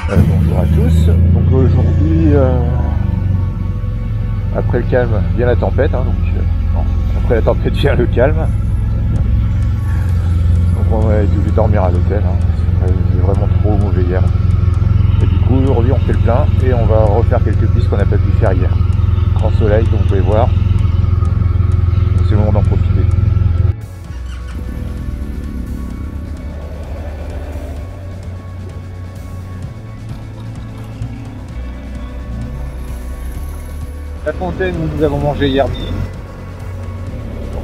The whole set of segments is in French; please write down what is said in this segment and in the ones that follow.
Bonjour à tous. Donc aujourd'hui, après le calme vient la tempête. Hein, non, après la tempête vient le calme. Donc on a été obligé de dormir à l'hôtel. Hein, il est vraiment trop mauvais hier. Et du coup aujourd'hui on fait le plein et on va refaire quelques pistes qu'on n'a pas pu faire hier. Grand soleil comme vous pouvez voir. C'est le moment d'en profiter. La fontaine où nous avons mangé hier midi.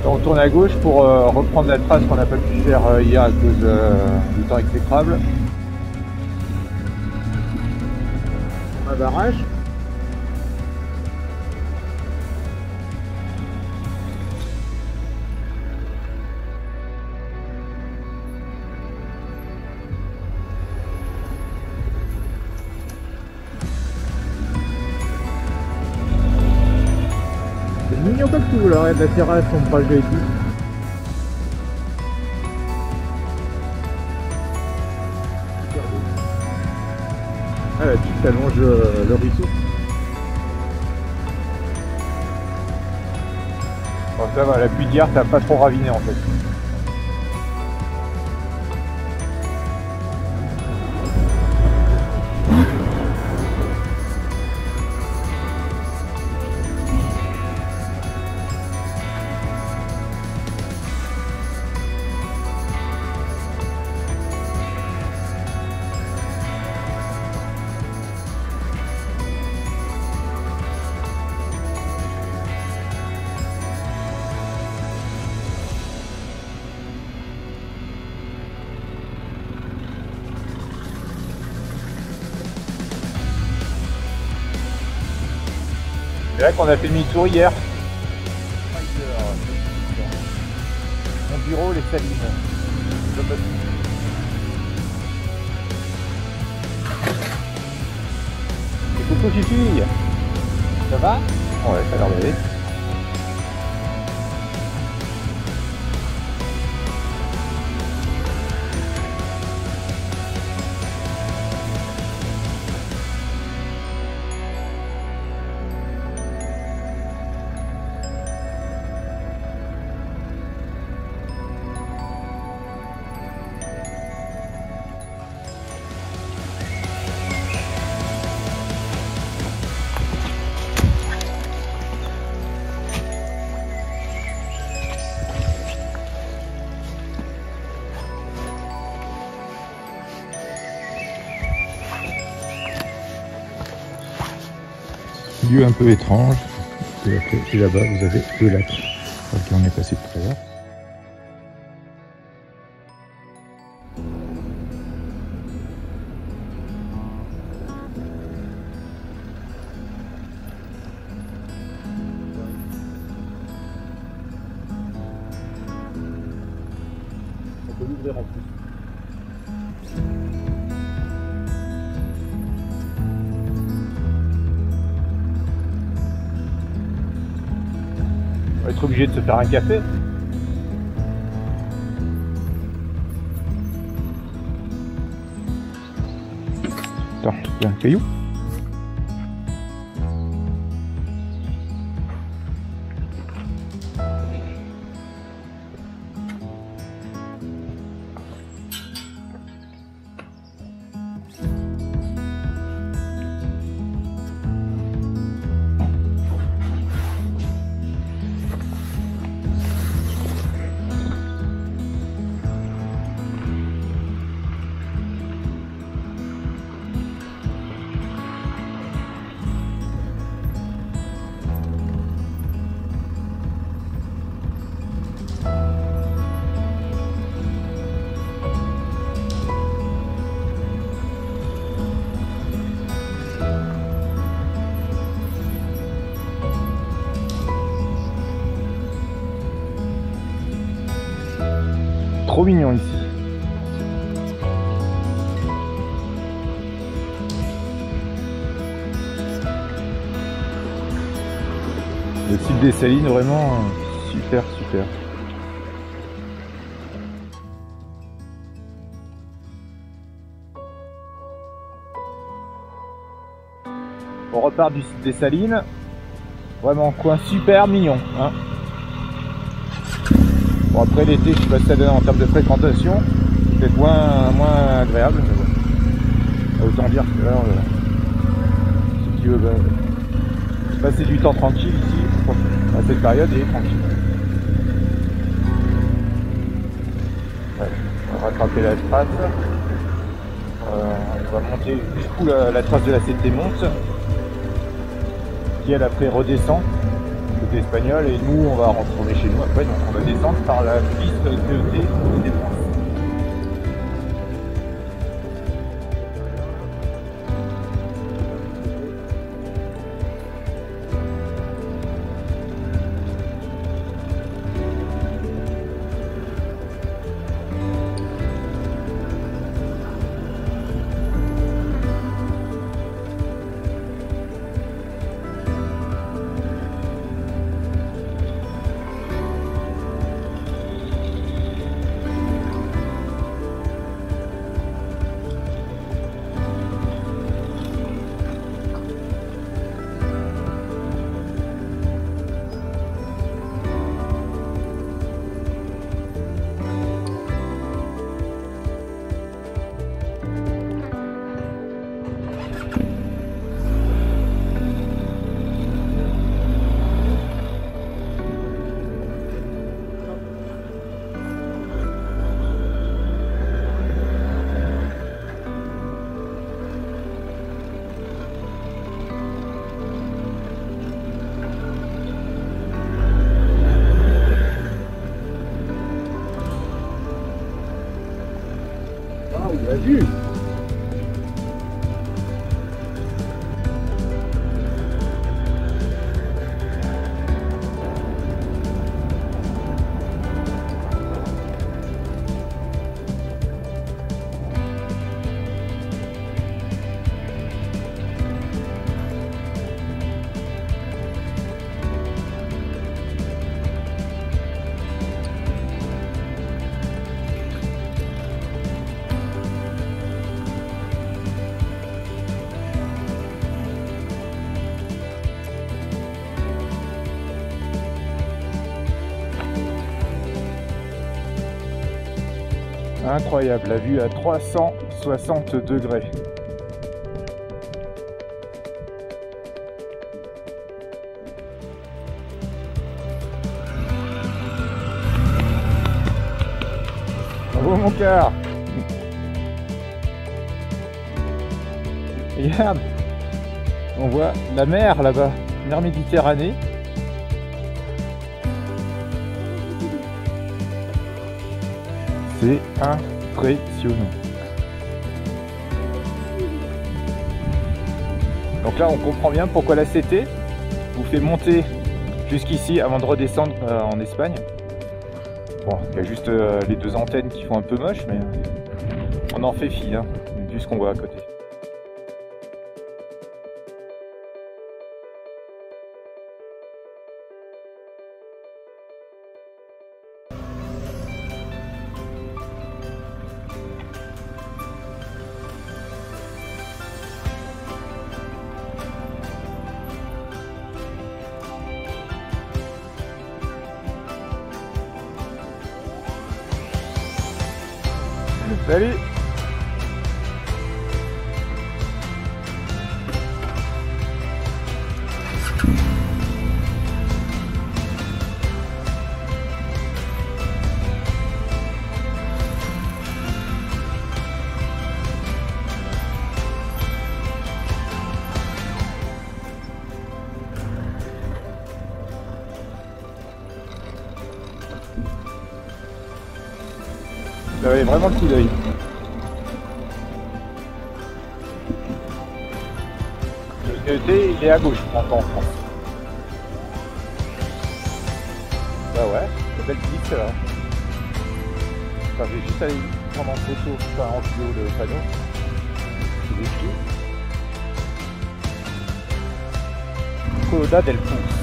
Donc on tourne à gauche pour reprendre la trace qu'on n'a pas pu faire hier à cause du temps exécrable. Un barrage. C'est mignon comme tout, là, de la terrasse, on trajet et tout. Ah, la piste allonge le ruisseau. Bon, ça va, la pluie d'hier, ça n'a pas trop raviné en fait. C'est là qu'on a fait demi-tour hier. Mon bureau, les salines. Et coucou Fifi. Ça va? Ouais, ça a l'air d'aller. Lieu un peu étrange, et là-bas vous avez le lac par lequel on est passé tout à l'heure. On peut l'ouvrir en plus. On va être obligé de se faire un café. Attends, il y a un caillou. Trop mignon ici. Le site des Salines, vraiment super. On repart du site des Salines. Vraiment coin super mignon. Hein. Bon après l'été, je sais pas si ça donne en termes de fréquentation. C'est moins agréable. Mais bon. Autant dire que là, si tu veux passer du temps tranquille ici, à cette période, il est tranquille. Ouais, on va rattraper la trace. On va monter jusqu'où la trace de la CT monte, qui elle après redescend côté espagnol, et nous on va retourner chez nous après, donc on va descendre par la piste de des France. La vue. Incroyable, la vue à 360 degrés. Bravo mon cœur. Regarde, on voit la mer là-bas, mer Méditerranée. C'est impressionnant. Donc là on comprend bien pourquoi la CT vous fait monter jusqu'ici avant de redescendre en Espagne. Bon, il y a juste les deux antennes qui font un peu moche, mais on en fait fi, hein, vu ce qu'on voit à côté. Salut! Vous avez vraiment le coup d'œil. Le thé, il est à gauche en France. Bah ouais, c'est belle piste là. Enfin, je vais juste aller prendre en photo, enfin en vidéo le panneau. C'est des pieds. Coda del Ponce.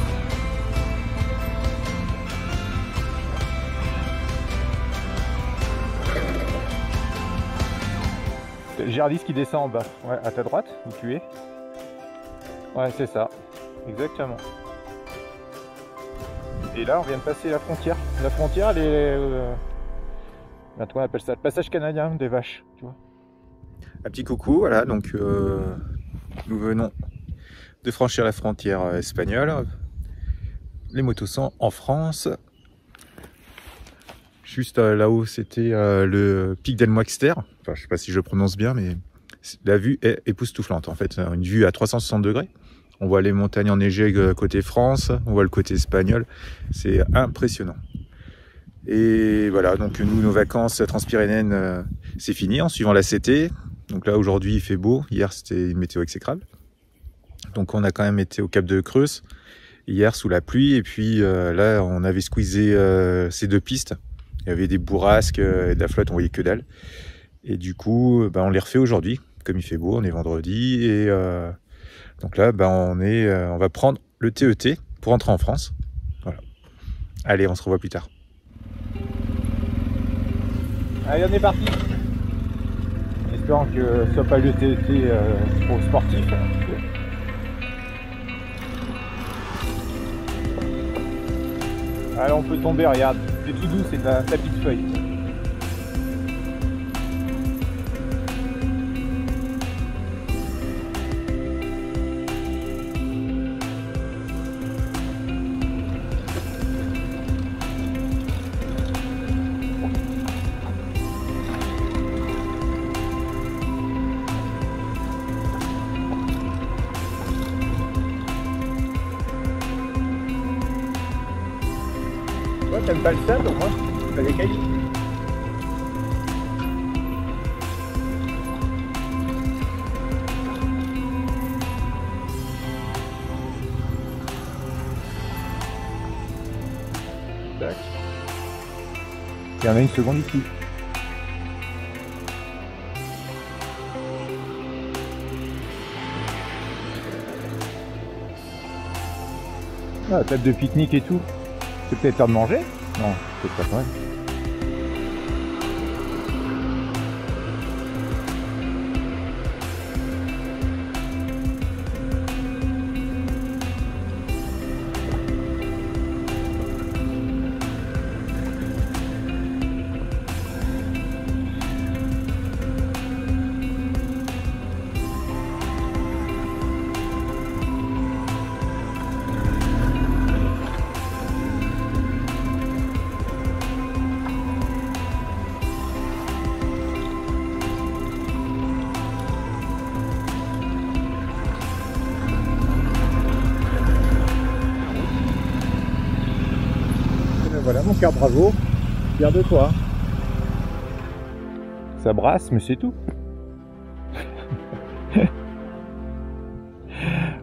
C'est le Gerdis qui descend en bas. Ouais, à ta droite, où tu es. Ouais, c'est ça, exactement. Et là, on vient de passer la frontière. La frontière, elle est... on appelle ça le passage canadien des vaches, tu vois. Un petit coucou, voilà, donc nous venons de franchir la frontière espagnole. Les motos sont en France. Juste là-haut, c'était le pic d'El Moixter. Enfin, je sais pas si je le prononce bien, mais la vue est époustouflante. En fait, une vue à 360 degrés. On voit les montagnes enneigées côté France, on voit le côté espagnol. C'est impressionnant. Et voilà, donc nous, nos vacances transpyrénéennes, c'est fini en suivant la CT. Donc là, aujourd'hui, il fait beau. Hier, c'était une météo exécrable. Donc on a quand même été au Cap de Creuse hier sous la pluie. Et puis là, on avait squeezé ces deux pistes. Il y avait des bourrasques et de la flotte, on voyait que dalle. Et du coup, on les refait aujourd'hui. Comme il fait beau, on est vendredi. Et donc là, on va prendre le TET pour rentrer en France. Voilà. Allez, on se revoit plus tard. Allez, on est parti. En espérant que ce soit pas le TET pour sportif. Allez, on peut tomber, regarde. C'est tout doux, c'est un tapis de feuilles. T'aimes pas le sable, moi t'as des cailloux. Tac. Il y en a une seconde ici. Ah, table de pique-nique et tout. C'est peut-être l'heure de manger? Non, peut-être pas quand même. Voilà mon cœur, bravo, fier de toi. Ça brasse, mais c'est tout.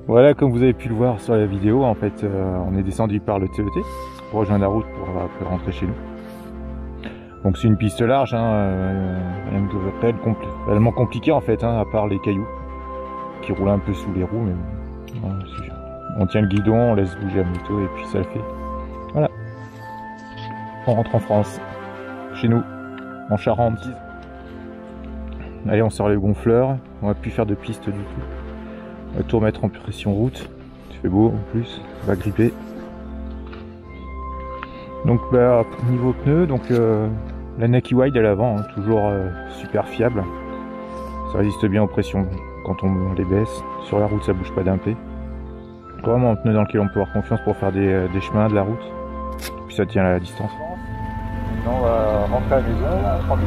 Voilà, comme vous avez pu le voir sur la vidéo, en fait, on est descendu par le TET pour rejoindre la route pour après rentrer chez nous. Donc c'est une piste large, rien de réellement compliqué en fait, à part les cailloux qui roulent un peu sous les roues, mais on tient le guidon, on laisse bouger la moto et puis ça le fait. Voilà. On rentre en France, chez nous, en Charente. Allez, on sort les gonfleurs, on va plus faire de piste du tout. On va tout remettre en pression route. Il fait beau en plus, ça va gripper. Donc niveau pneus, donc la Naki Wide à l'avant, toujours super fiable. Ça résiste bien aux pressions quand on les baisse. Sur la route ça bouge pas d'un p. Vraiment un pneu dans lequel on peut avoir confiance pour faire des chemins, de la route. Puis ça tient à la distance. Maintenant on va rentrer à la maison, on prend des...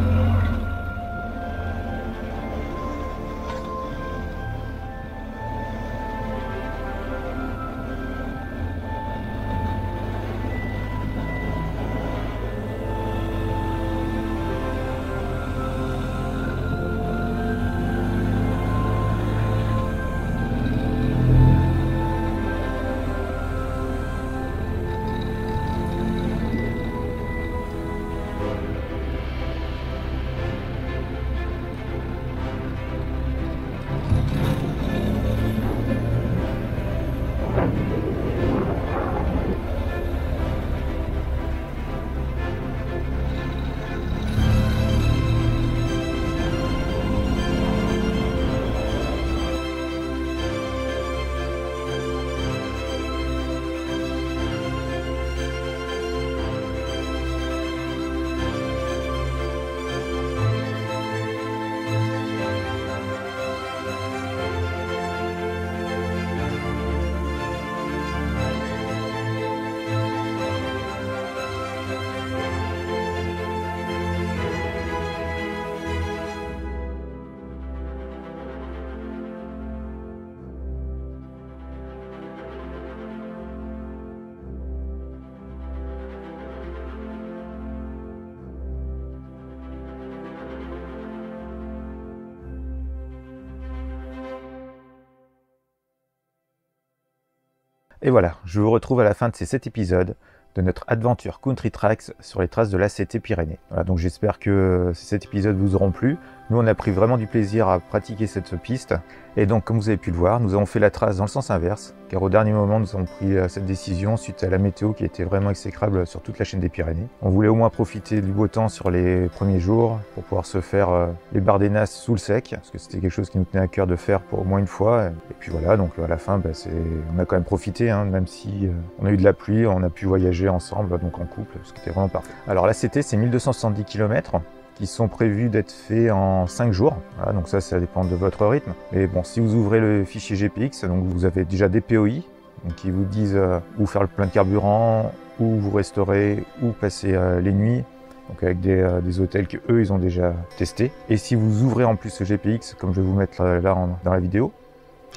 Et voilà, je vous retrouve à la fin de ces 7 épisodes de notre aventure Country Tracks sur les traces de l'ACT Pyrénées. Voilà, donc j'espère que ces 7 épisodes vous auront plu. Nous, on a pris vraiment du plaisir à pratiquer cette piste. Et donc, comme vous avez pu le voir, nous avons fait la trace dans le sens inverse, car au dernier moment, nous avons pris cette décision suite à la météo qui était vraiment exécrable sur toute la chaîne des Pyrénées. On voulait au moins profiter du beau temps sur les premiers jours pour pouvoir se faire les Bardenas sous le sec, parce que c'était quelque chose qui nous tenait à cœur de faire pour au moins une fois. Et puis voilà, donc à la fin, on a quand même profité, hein, même si on a eu de la pluie, on a pu voyager ensemble, donc en couple, ce qui était vraiment parfait. Alors l'ACT, c'est 1270 km. Qui sont prévus d'être faits en 5 jours. Voilà, donc ça dépend de votre rythme. Mais bon, si vous ouvrez le fichier GPX, donc vous avez déjà des POI donc qui vous disent où faire le plein de carburant, où vous resterez, où passer les nuits. Donc avec des hôtels que eux ils ont déjà testés. Et si vous ouvrez en plus le GPX, comme je vais vous mettre là dans la vidéo,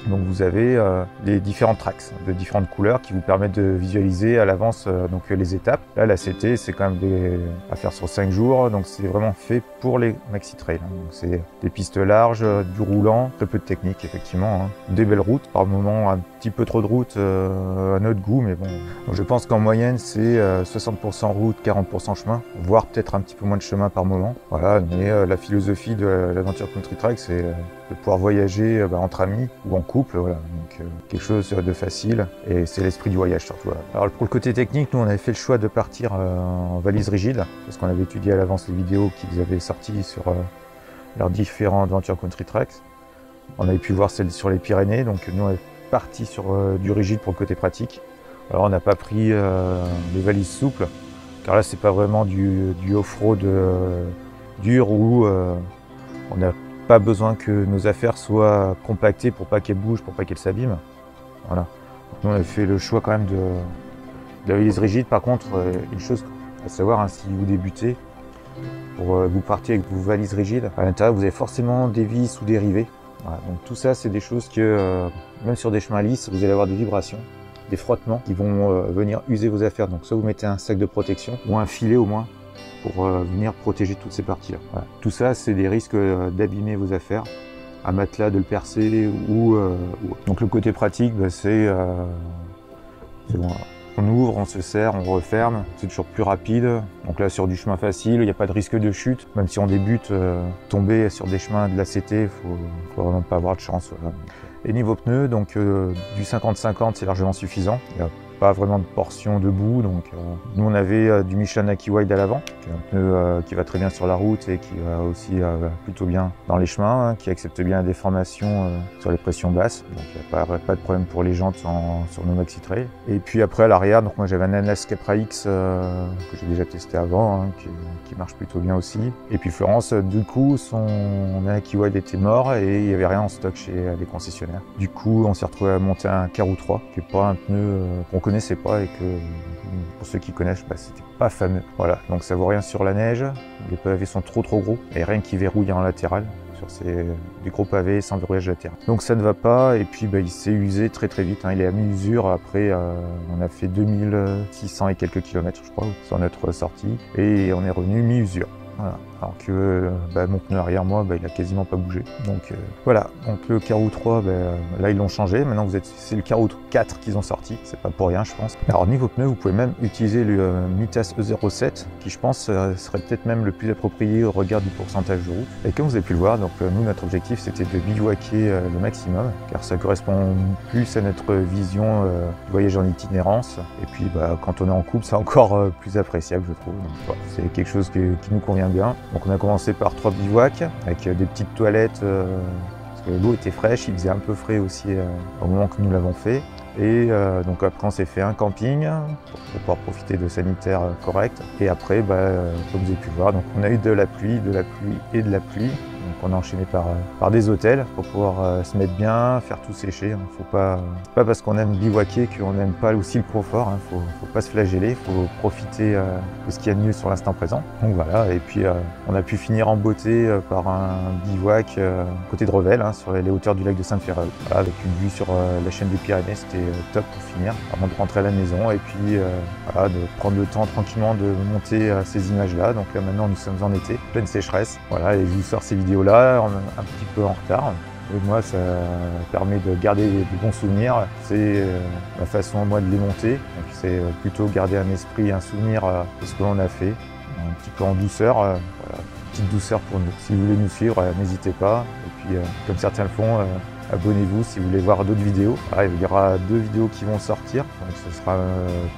donc vous avez les différentes tracks de différentes couleurs qui vous permettent de visualiser à l'avance donc les étapes. Là l'ACT c'est quand même à faire sur 5 jours, donc c'est vraiment fait pour les maxi trails. Donc c'est des pistes larges, du roulant, très peu de technique effectivement, hein. Des belles routes, par moment un petit peu trop de route à notre goût, mais bon. Donc je pense qu'en moyenne c'est 60% route, 40% chemin, voire peut-être un petit peu moins de chemin par moment. Voilà, mais la philosophie de l'aventure Country Track c'est de pouvoir voyager entre amis ou en couple, voilà. Donc quelque chose de facile et c'est l'esprit du voyage surtout. Voilà. Alors pour le côté technique, nous on avait fait le choix de partir en valise rigide parce qu'on avait étudié à l'avance les vidéos qu'ils avaient sorties sur leurs différents Adventure Country Tracks. On avait pu voir celles sur les Pyrénées, donc nous on est parti sur du rigide pour le côté pratique. Alors on n'a pas pris des valises souples car là c'est pas vraiment du off-road dur où on a pas besoin que nos affaires soient compactées pour pas qu'elles bougent, pour pas qu'elles s'abîment. Voilà. Donc nous on a fait le choix quand même de la valise rigide. Par contre, une chose à savoir, hein, si vous débutez, pour vous partez avec vos valises rigides, à l'intérieur vous avez forcément des vis ou des rivets. Voilà. Donc tout ça c'est des choses que, même sur des chemins lisses, vous allez avoir des vibrations, des frottements qui vont venir user vos affaires. Donc soit vous mettez un sac de protection ou un filet au moins, pour venir protéger toutes ces parties-là. Voilà. Tout ça, c'est des risques d'abîmer vos affaires, un matelas de le percer ou. Donc le côté pratique, c'est bon, on ouvre, on se serre, on referme, c'est toujours plus rapide. Donc là, sur du chemin facile, il n'y a pas de risque de chute. Même si on débute, tomber sur des chemins de l'ACT, il faut vraiment pas avoir de chance. Voilà. Et niveau pneus, donc du 50-50, c'est largement suffisant. Il y a pas vraiment de portion debout, donc nous on avait du Michelin Naki Wide à l'avant, qui est un pneu qui va très bien sur la route et qui va aussi plutôt bien dans les chemins, hein, qui accepte bien la déformation sur les pressions basses, donc il n'y a pas de problème pour les jantes sur nos maxi trails. Et puis après à l'arrière, donc moi j'avais un Anas Capra X que j'ai déjà testé avant, hein, qui marche plutôt bien aussi. Et puis Florence, du coup son Naki Wide était mort et il n'y avait rien en stock chez les concessionnaires. Du coup on s'est retrouvé à monter un Karoo 3, qui n'est pas un pneu qu'on connaissait pas et que pour ceux qui connaissent, c'était pas fameux. Voilà, donc ça vaut rien sur la neige, les pavés sont trop gros et rien qui verrouille en latéral sur des gros pavés sans verrouillage latéral. Donc ça ne va pas et puis il s'est usé très vite, hein. Il est à mi-usure, après on a fait 2600 et quelques kilomètres je crois sur notre sortie et on est revenu mi-usure. Voilà. Alors que mon pneu arrière, moi, il a quasiment pas bougé. Donc voilà, donc le Karoo 3, là ils l'ont changé. Maintenant c'est le Karoo 4 qu'ils ont sorti, c'est pas pour rien je pense. Alors niveau pneu, vous pouvez même utiliser le Mitas E07, qui je pense serait peut-être même le plus approprié au regard du pourcentage de route. Et comme vous avez pu le voir, donc nous notre objectif c'était de bivouaquer le maximum, car ça correspond plus à notre vision du voyage en itinérance. Et puis quand on est en couple, c'est encore plus appréciable je trouve. Donc voilà, c'est quelque chose qui nous convient bien. Donc on a commencé par 3 bivouacs avec des petites toilettes parce que l'eau était fraîche, il faisait un peu frais aussi au moment que nous l'avons fait. Et donc après on s'est fait un camping pour pouvoir profiter de sanitaires corrects. Et après, comme vous avez pu voir, donc on a eu de la pluie et de la pluie. Donc on a enchaîné par des hôtels pour pouvoir se mettre bien, faire tout sécher. Faut pas parce qu'on aime bivouaquer qu'on n'aime pas aussi le confort. Hein. Faut pas se flageller, faut profiter de ce qu'il y a de mieux sur l'instant présent. Donc voilà, et puis on a pu finir en beauté par un bivouac côté de Revel, hein, sur les hauteurs du lac de Sainte-Féréole. Voilà, avec une vue sur la chaîne des Pyrénées, c'était top pour finir, avant de rentrer à la maison et puis voilà, de prendre le temps tranquillement de monter ces images-là. Donc là maintenant nous sommes en été, pleine sécheresse. Voilà, et je vous sors ces vidéos-là un petit peu en retard. Et moi, ça permet de garder de bons souvenirs. C'est ma façon, moi, de les monter. C'est plutôt garder un esprit, un souvenir de ce que l'on a fait, un petit peu en douceur. Voilà, petite douceur pour nous. Si vous voulez nous suivre, n'hésitez pas. Et puis, comme certains le font, abonnez-vous si vous voulez voir d'autres vidéos. Ah, il y aura 2 vidéos qui vont sortir. Donc, ce sera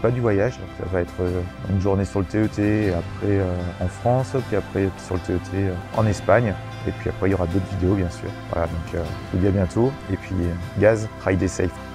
pas du voyage. Ça va être une journée sur le TET, et après en France, puis après sur le TET en Espagne. Et puis après, il y aura d'autres vidéos, bien sûr. Voilà, donc je vous dis à bientôt. Et puis, gaz, ride safe.